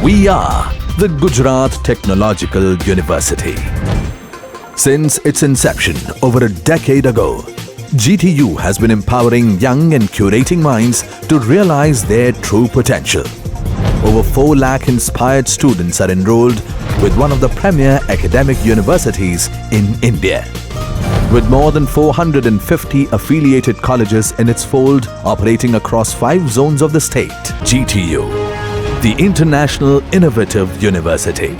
We are the Gujarat Technological University. Since its inception over a decade ago, GTU has been empowering young and curating minds to realize their true potential. Over 4 lakh inspired students are enrolled with one of the premier academic universities in India. With more than 450 affiliated colleges in its fold operating across 5 zones of the state, GTU, the International Innovative University,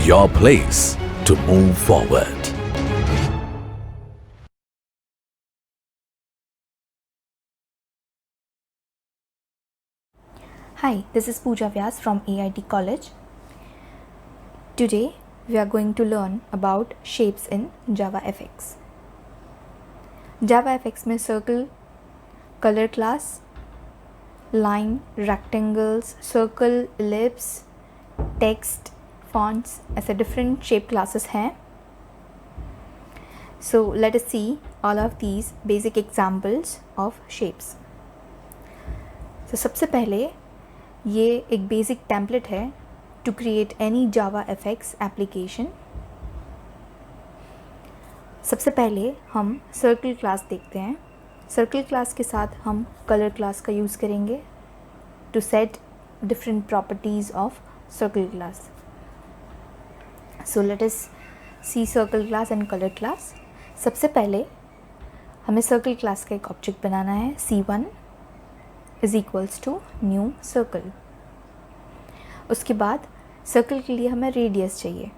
your place to move forward. Hi, this is Pooja Vyas from AIT College. Today we are going to learn about shapes in JavaFX. JavaFX में circle, color class, line, rectangles, circle, ellipse, text, fonts ऐसे different shape classes हैं. So let us see all of these basic examples of shapes. So सबसे पहले ये एक basic template है to create any JavaFX application. सबसे पहले हम सर्कल क्लास देखते हैं. सर्कल क्लास के साथ हम कलर क्लास का यूज़ करेंगे to set different properties of circle class. So let us see circle class and colour class. सबसे पहले हमें सर्कल क्लास का एक ऑब्जेक्ट बनाना है. C1 is equals to new circle. उसके बाद सर्कल के लिए हमें रेडियस चाहिए,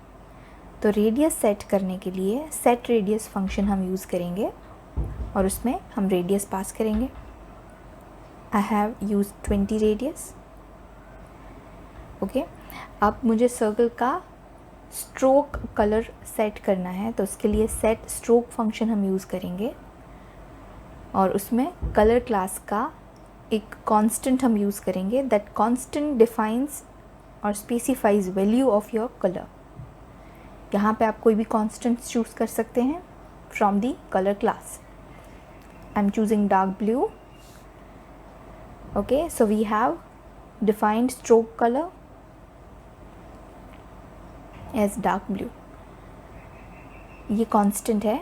तो रेडियस सेट करने के लिए सेट रेडियस फंक्शन हम यूज़ करेंगे और उसमें हम रेडियस पास करेंगे. I have use 20 radius. Okay, अब मुझे सर्कल का स्ट्रोक कलर सेट करना है, तो उसके लिए सेट स्ट्रोक फंक्शन हम यूज़ करेंगे और उसमें कलर क्लास का एक कांस्टेंट हम यूज़ करेंगे. दैट कांस्टेंट डिफाइंस और specifies value of your colour. यहाँ पे आप कोई भी कांस्टेंट चूज़ कर सकते हैं from the colour class. I am choosing dark blue. Okay, so we have defined stroke colour as dark blue. ये कांस्टेंट है,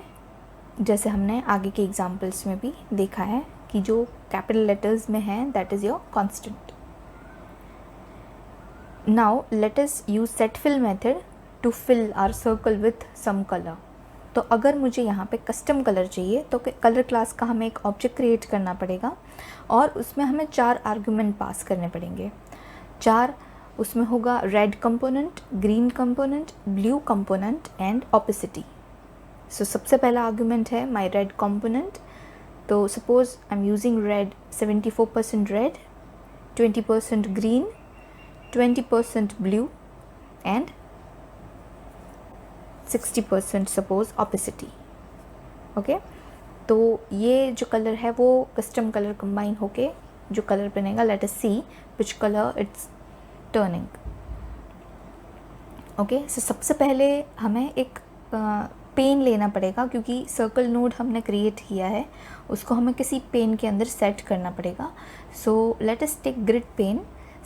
जैसे हमने आगे के एग्जाम्पल्स में भी देखा है कि जो कैपिटल लेटर्स में है that is your constant. Now let us use set fill method to fill our circle with some colour. तो अगर मुझे यहाँ पे कस्टम कलर चाहिए तो कलर क्लास का हमें एक ऑब्जेक्ट क्रिएट करना पड़ेगा और उसमें हमें 4 आर्गुमेंट पास करने पड़ेंगे. 4 उसमें होगा red component, green component, blue component and opacity. So सबसे पहला आर्गुमेंट है माई रेड कंपोनेंट. तो suppose I am using red, 74% red, 20% green, 20% blue and 60% suppose opacity. Okay, तो ये जो कलर है वो कस्टम कलर कंबाइन होके जो कलर बनेगा. Let us see which colour it's turning. Okay, so सबसे पहले हमें एक पेन लेना पड़ेगा क्योंकि सर्कल नोड हमने क्रिएट किया है, उसको हमें किसी पेन के अंदर सेट करना पड़ेगा. So let us take grid pane.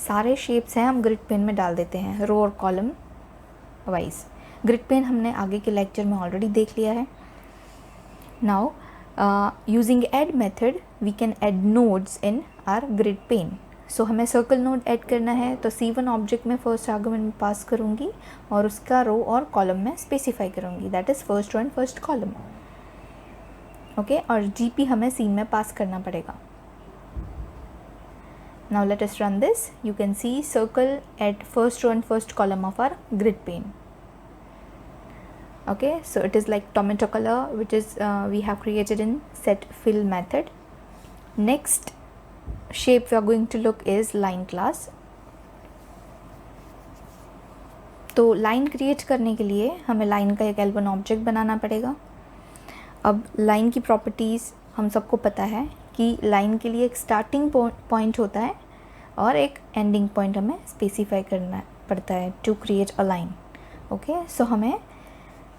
सारे शेप्स हैं हम ग्रिड पेन में डाल देते हैं रो और कॉलम वाइज. ग्रिड पेन हमने आगे के लेक्चर में ऑलरेडी देख लिया है. Now using add method we can add nodes in our grid pane. So हमें सर्कल नोड ऐड करना है, तो C1 ऑब्जेक्ट में फर्स्ट आर्गुमेंट में पास करूँगी और उसका रो और कॉलम में स्पेसिफाई करूँगी, that is first row and first column. Okay, और GP हमें सीन में पास करना पड़ेगा. Now let us run this. You can see circle at first row and first column of our grid pane. Okay, so it is like tomato color which is we have created in set fill method. Next shape we are going to look is line class. तो line create करने के लिए हमें line का एक L1 object बनाना पड़ेगा. अब line की प्रॉपर्टीज़ हम सबको पता है कि लाइन के लिए एक स्टार्टिंग पॉइंट होता है और एक एंडिंग पॉइंट हमें स्पेसिफाई करना पड़ता है to create a line. Okay, so हमें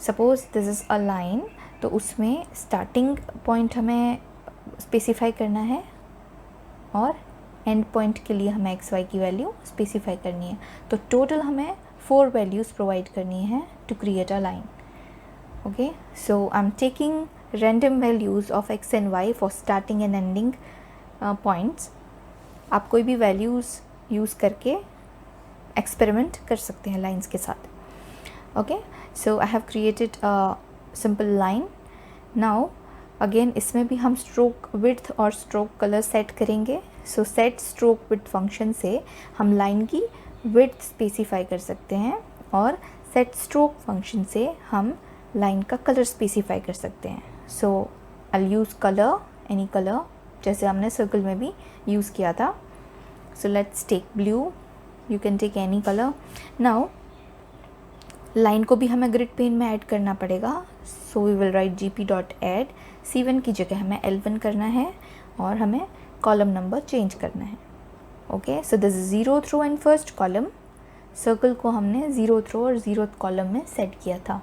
suppose this is a line, तो उसमें स्टार्टिंग पॉइंट हमें स्पेसिफाई करना है और एंड पॉइंट के लिए हमें एक्स वाई की वैल्यू स्पेसिफाई करनी है। तो टोटल हमें 4 वैल्यूज़ प्रोवाइड करनी है to create a line. Okay, so I am taking random values of X and Y for starting and ending points. आप कोई भी वैल्यूज़ यूज़ करके एक्सपेरिमेंट कर सकते हैं लाइंस के साथ। Okay, so I have created a simple line. Now again इसमें भी हम स्ट्रोक विड्थ और स्ट्रोक कलर सेट करेंगे। सो सेट स्ट्रोक विड्थ फंक्शन से हम लाइन की विड्थ स्पेसिफाई कर सकते हैं और सेट स्ट्रोक फंक्शन से हम लाइन का कलर स्पेसिफाई कर सकते हैं। So I use colour, any colour, जैसे हमने सर्कल में भी यूज़ किया था। So let's take blue, you can take any colour. Now line को भी हमें ग्रिड पेन में ऐड करना पड़ेगा। So we will write gp.add, C1 की जगह हमें L1 करना है और हमें कॉलम नंबर चेंज करना है। Okay, so this is 0th row and first column. Circle को हमने 0th रो और 0th कॉलम में सेट किया था।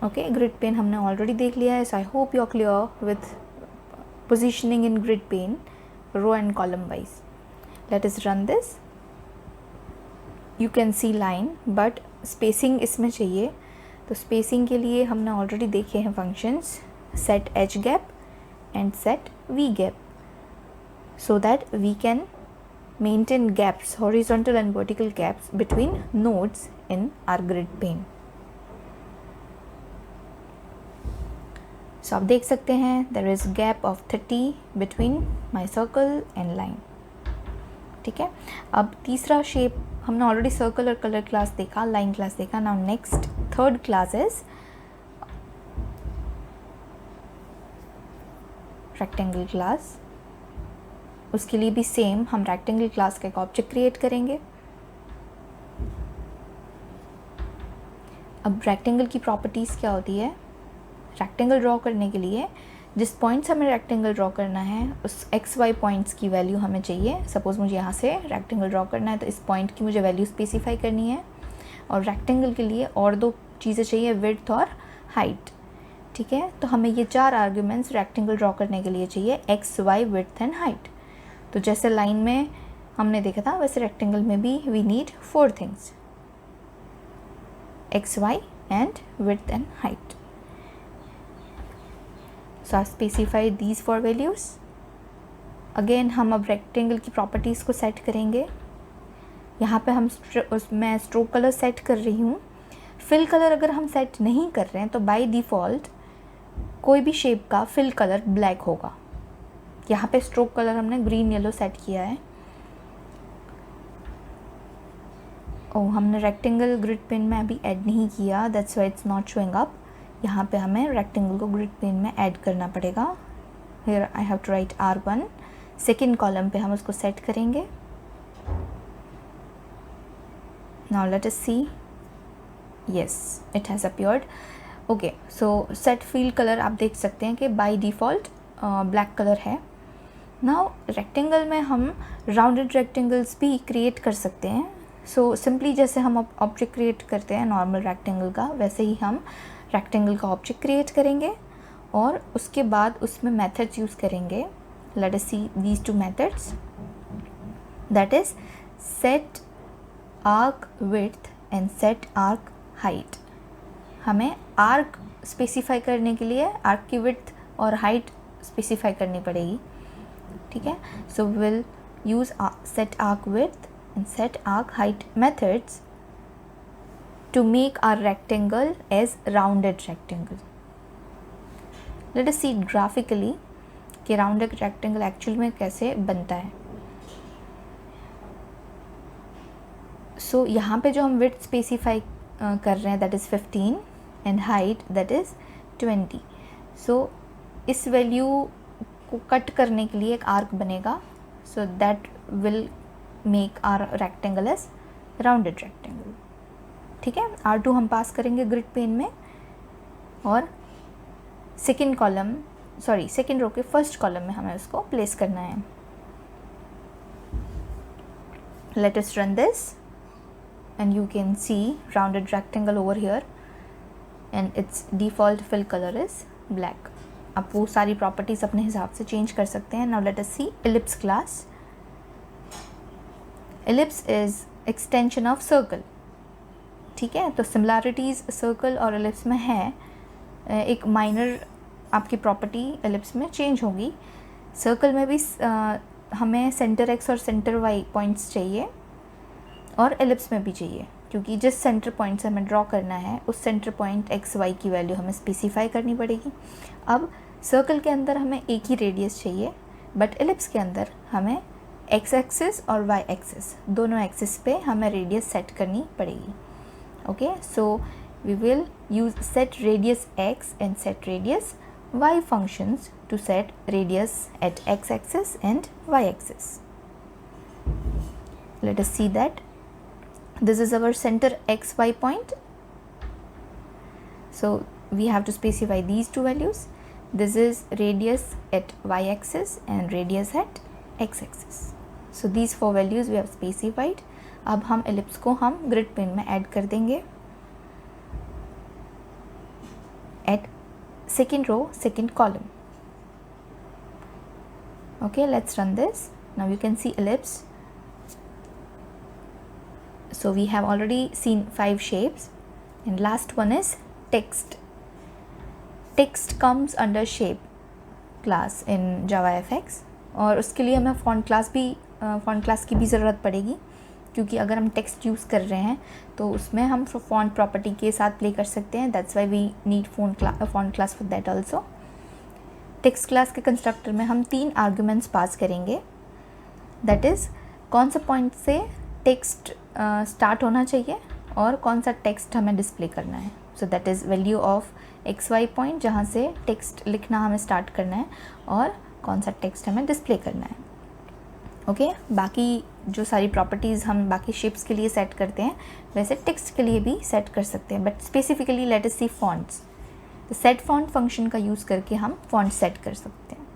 ओके, ग्रिड पेन हमने ऑलरेडी देख लिया है। So I hope you are clear with positioning in grid pane row and column wise. Let us run this. You can see line, but spacing इसमें चाहिए। तो स्पेसिंग के लिए हमने ऑलरेडी देखे हैं functions set H gap and set V gap, so that we can maintain gaps, horizontal and vertical gaps between nodes in our grid pane. So आप देख सकते हैं there is gap of 30 between my circle and line. ठीक है, अब तीसरा shape हमने already circle और कलर क्लास देखा, लाइन क्लास देखा। Now next third class is rectangle class. उसके लिए भी सेम हम रेक्टेंगल क्लास का एक ऑब्जेक्ट क्रिएट करेंगे। अब रेक्टेंगल की प्रॉपर्टीज़ क्या होती है? रेक्टेंगल ड्रॉ करने के लिए जिस पॉइंट से हमें रेक्टेंगल ड्रॉ करना है उस एक्स वाई पॉइंट्स की वैल्यू हमें चाहिए। सपोज़ मुझे यहाँ से रेक्टेंगल ड्रॉ करना है तो इस पॉइंट की मुझे वैल्यू स्पेसिफाई करनी है। और रेक्टेंगल के लिए और 2 चीज़ें चाहिए, विड्थ और हाइट। ठीक है, तो हमें ये 4 आर्ग्यूमेंट्स रेक्टेंगल ड्रॉ करने के लिए चाहिए, X Y width and height. तो जैसे लाइन में हमने देखा था वैसे रेक्टेंगल में भी we need 4 things, X Y and width and height. So I specify these 4 values. Again हम अब रेक्टेंगल की प्रॉपर्टीज़ को सेट करेंगे। यहाँ पे मैं स्ट्रोक कलर सेट कर रही हूँ। फिल कलर अगर हम सेट नहीं कर रहे हैं तो बाय डिफ़ॉल्ट कोई भी शेप का फिल कलर ब्लैक होगा। यहाँ पे स्ट्रोक कलर हमने ग्रीन येलो सेट किया है। हमने रेक्टेंगल ग्रिड पेन में अभी ऐड नहीं किया, that's why it's not showing up. यहाँ पे हमें रेक्टेंगल को ग्रिड पेन में ऐड करना पड़ेगा। Here I have to write R1। Second column पे हम उसको सेट करेंगे। Now let us see, yes it has appeared. Okay, so set field colour आप देख सकते हैं कि बाय डिफ़ॉल्ट ब्लैक कलर है। नाउ रेक्टेंगल में हम राउंडेड रेक्टेंगल्स भी क्रिएट कर सकते हैं। सो सिंपली जैसे हम ऑब्जेक्ट क्रिएट करते हैं नॉर्मल रेक्टेंगल का, वैसे ही हम रेक्टेंगल का ऑब्जेक्ट क्रिएट करेंगे और उसके बाद उसमें मेथड्स यूज़ करेंगे। Late us see these 2 methods, that is set arc width and set arc height. हमें आर्क स्पेसिफाई करने के लिए आर्क की विड्थ और हाइट स्पेसिफाई करनी पड़ेगी। ठीक है, so will use set arc width and set arc height methods to make our rectangle as rounded rectangle. Let us see graphically कि rounded rectangle actual में कैसे बनता है। So यहाँ पे जो हम width specify कर रहे हैं that is 15 and height that is 20. So इस value को कट करने के लिए एक arc बनेगा, so that will make our rectangle as rounded rectangle. ठीक है, R2 हम पास करेंगे ग्रिड पेन में और सेकेंड रो के फर्स्ट कॉलम में हमें उसको प्लेस करना है। Let us run this and you can see rounded rectangle over here and its default fill color is black. आप वो सारी प्रॉपर्टीज़ अपने हिसाब से चेंज कर सकते हैं. Now let us see ellipse class. Ellipse is extension of circle. ठीक है, तो सिमिलैरिटीज़ सर्कल और इलिप्स में है. एक माइनर आपकी प्रॉपर्टी इलिप्स में चेंज होगी. सर्कल में भी हमें सेंटर एक्स और सेंटर वाई पॉइंट्स चाहिए और एलिप्स में भी चाहिए, क्योंकि जिस सेंटर पॉइंट से हमें ड्रॉ करना है उस सेंटर पॉइंट एक्स वाई की वैल्यू हमें स्पेसिफाई करनी पड़ेगी. अब सर्कल के अंदर हमें एक ही रेडियस चाहिए, बट एलिप्स के अंदर हमें एक्स एक्सिस और वाई एक्सिस दोनों एक्सिस पे हमें रेडियस सेट करनी पड़ेगी. Okay, so we will use set radius X and set radius y functions to set radius at x axis and y axis. Let us see that this is our center xy point. So we have to specify these two values. This is radius at y axis and radius at x axis. So these four values we have specified. अब हम ellipse को हम grid plane में add कर देंगे at second row, second column. Okay, let's run this. Now you can see ellipse. So we have already seen 5 shapes, and last one is text. Text comes under shape class in JavaFX, और उसके लिए हमें font class की भी ज़रूरत पड़ेगी, क्योंकि अगर हम टेक्स्ट यूज़ कर रहे हैं तो उसमें हम फॉन्ट प्रॉपर्टी के साथ प्ले कर सकते हैं. That's why we need font class for that also. Text class के कंस्ट्रक्टर में हम 3 आर्ग्यूमेंट्स पास करेंगे. दैट इज़ कौन सा पॉइंट से टेक्स्ट स्टार्ट होना चाहिए और कौन सा टेक्स्ट हमें डिस्प्ले करना है. So that is value of X Y point, जहाँ से टेक्स्ट लिखना हमें स्टार्ट करना है और कौन सा टेक्स्ट हमें डिस्प्ले करना है. ओके, बाकी जो सारी प्रॉपर्टीज़ हम बाकी शेप्स के लिए सेट करते हैं वैसे टेक्स्ट के लिए भी सेट कर सकते हैं, but specifically let us see fonts. तो सेट फॉन्ट फंक्शन का यूज़ करके हम फॉन्ट सेट कर सकते हैं.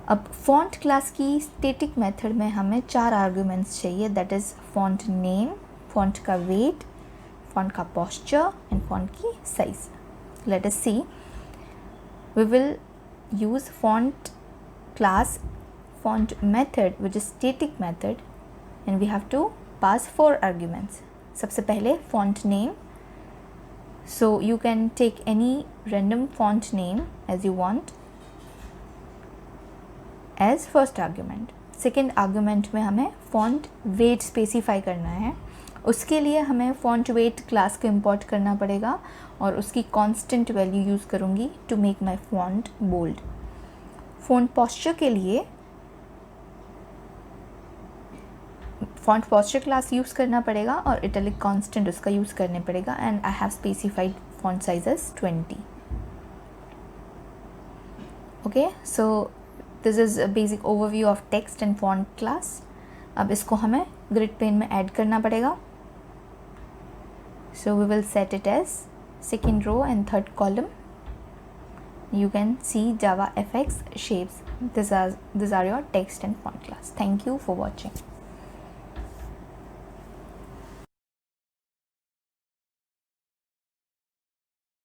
अब फॉन्ट क्लास की स्टैटिक मेथड में हमें 4 आर्ग्यूमेंट्स चाहिए. That is font name, font का वेट, फॉन्ट का पोस्चर एंड फॉन्ट की size. Let us see. We will use font class font method, which is static method, and we have to pass 4 arguments. सबसे पहले font name. So you can take any random font name as you want as first argument. Second argument में हमें font weight specify करना है. उसके लिए हमें font weight class को import करना पड़ेगा और उसकी constant value यूज़ करूँगी to make my font bold. Font posture के लिए फॉन्ट पोस्चर क्लास यूज़ करना पड़ेगा और इटैलिक कांस्टेंट उसका यूज़ करने पड़ेगा. And I have specified font sizes 20. Okay, so this is basic overview of text and font class. अब इसको हमें ग्रिड प्लेन में ऐड करना पड़ेगा. So we will set it as second row and third column. You can see JavaFX shapes. These are your text and font class. Thank you for watching.